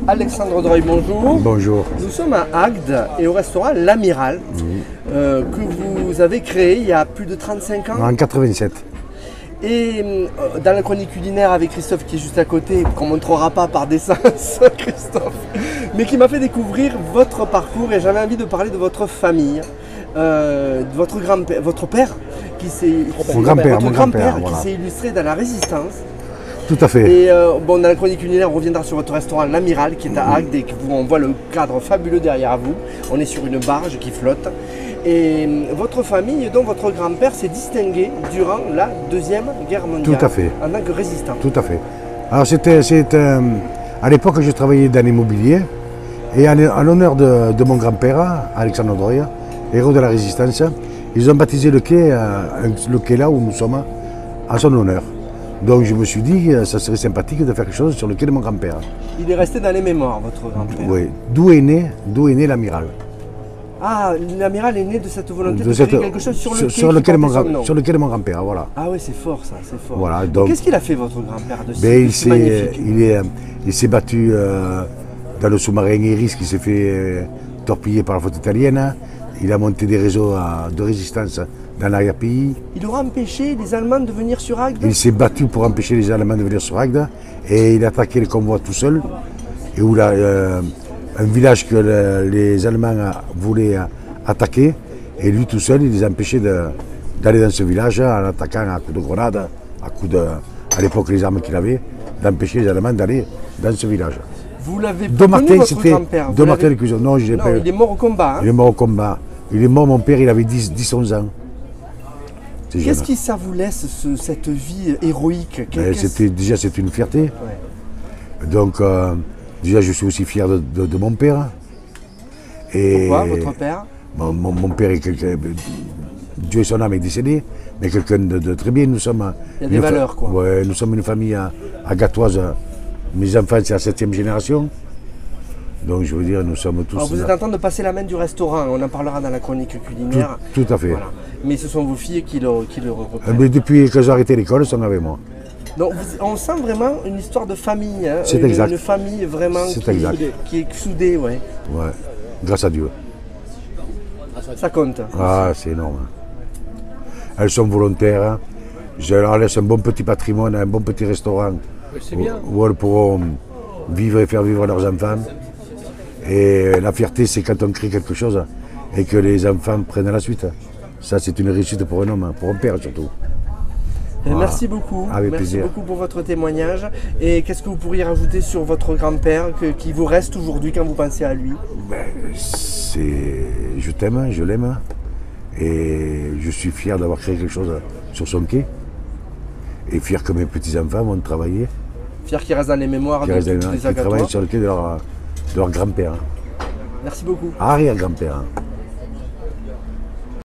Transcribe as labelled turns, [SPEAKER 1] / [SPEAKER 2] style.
[SPEAKER 1] Alexandre Droy, bonjour.
[SPEAKER 2] Bonjour.
[SPEAKER 1] Nous sommes à Agde et au restaurant L'Amiral, que vous avez créé il y a plus de 35 ans.
[SPEAKER 2] En 87.
[SPEAKER 1] Et dans la chronique culinaire avec Christophe qui est juste à côté, qu'on ne montrera pas par des sens, Christophe, mais qui m'a fait découvrir votre parcours et j'avais envie de parler de votre famille, de votre grand-père, votre père qui s'est illustré dans la Résistance.
[SPEAKER 2] Tout à fait.
[SPEAKER 1] Et bon, dans la chronique culinaire, on reviendra sur votre restaurant L'Amiral qui est à Agde et que on voit le cadre fabuleux derrière vous. On est sur une barge qui flotte. Et votre famille, dont votre grand-père, s'est distingué durant la Deuxième Guerre mondiale.
[SPEAKER 2] Tout à fait.
[SPEAKER 1] En tant que résistant.
[SPEAKER 2] Tout à fait. Alors à l'époque, je travaillais dans l'immobilier et en l'honneur de mon grand-père, Alexandre Droy, héros de la Résistance, ils ont baptisé le quai là où nous sommes, en son honneur. Donc je me suis dit, ça serait sympathique de faire quelque chose sur le quai de mon grand-père.
[SPEAKER 1] Il est resté dans les mémoires, votre grand-père.
[SPEAKER 2] Oui. D'où est né l'Amiral.
[SPEAKER 1] Ah, l'Amiral est né de cette volonté de faire quelque chose sur le quai
[SPEAKER 2] de mon grand-père, voilà.
[SPEAKER 1] Ah oui, c'est fort ça, c'est fort.
[SPEAKER 2] Voilà,
[SPEAKER 1] qu'est-ce qu'il a fait votre grand-père de
[SPEAKER 2] il s'est battu dans le sous-marin Iris qui s'est fait torpiller par la flotte italienne. Il a monté des réseaux de résistance dans l'arrière-pays.
[SPEAKER 1] Il aura empêché les Allemands de venir sur Agde.
[SPEAKER 2] Il s'est battu pour empêcher les Allemands de venir sur Agde et il a attaqué le convoi tout seul. Et où un village que les Allemands voulaient attaquer, et lui tout seul, il les a empêchés d'aller dans ce village en attaquant à coups de grenade, à l'époque les armes qu'il avait, d'empêcher les Allemands d'aller dans ce village.
[SPEAKER 1] Vous l'avez connu, votre grand-père?
[SPEAKER 2] Non, il
[SPEAKER 1] est mort au combat. Hein.
[SPEAKER 2] Il est mort au combat. Il est mort, mon père, il avait 10-11 ans.
[SPEAKER 1] Qu'est-ce que ça vous laisse, cette vie héroïque?
[SPEAKER 2] Déjà, c'est une fierté. Ouais. Donc, déjà, je suis aussi fier de mon père.
[SPEAKER 1] Et pourquoi votre père?
[SPEAKER 2] Mon père est quelqu'un, Dieu et son âme est décédé, mais quelqu'un de très bien. Nous sommes.
[SPEAKER 1] Il y a des valeurs, quoi.
[SPEAKER 2] Ouais, nous sommes une famille agatoise. Mes enfants, c'est la 7e génération. Donc, je veux dire, nous sommes tous.
[SPEAKER 1] Alors, vous êtes en train de passer la main du restaurant. On en parlera dans la chronique culinaire.
[SPEAKER 2] Tout à fait.
[SPEAKER 1] Voilà. Mais ce sont vos filles qui le reprennent.
[SPEAKER 2] Mais depuis que j'ai arrêté l'école, ils sont avec moi.
[SPEAKER 1] Donc, on sent vraiment une histoire de famille. Hein,
[SPEAKER 2] c'est exact.
[SPEAKER 1] Une famille vraiment qui est soudée, ouais.
[SPEAKER 2] Ouais, grâce à Dieu.
[SPEAKER 1] Ça compte.
[SPEAKER 2] Ah, c'est énorme. Elles sont volontaires. Je leur laisse un bon petit patrimoine, un bon petit restaurant.
[SPEAKER 1] C'est bien.
[SPEAKER 2] Où elles pourront vivre et faire vivre leurs enfants. Et la fierté, c'est quand on crée quelque chose et que les enfants prennent la suite. Ça, c'est une réussite pour un homme, pour un père surtout.
[SPEAKER 1] Voilà. Merci beaucoup.
[SPEAKER 2] Avec
[SPEAKER 1] Merci
[SPEAKER 2] plaisir.
[SPEAKER 1] beaucoup pour votre témoignage. Et qu'est-ce que vous pourriez rajouter sur votre grand-père qui vous reste aujourd'hui quand vous pensez à lui?
[SPEAKER 2] Je t'aime, je l'aime. Et je suis fier d'avoir créé quelque chose sur son quai. Et fier que mes petits-enfants vont travailler.
[SPEAKER 1] Fier qu'ils restent dans les mémoires de tous les agatois.
[SPEAKER 2] Qui travaillent sur le quai de leur grand-père.
[SPEAKER 1] Merci beaucoup.
[SPEAKER 2] Arrière-grand-père.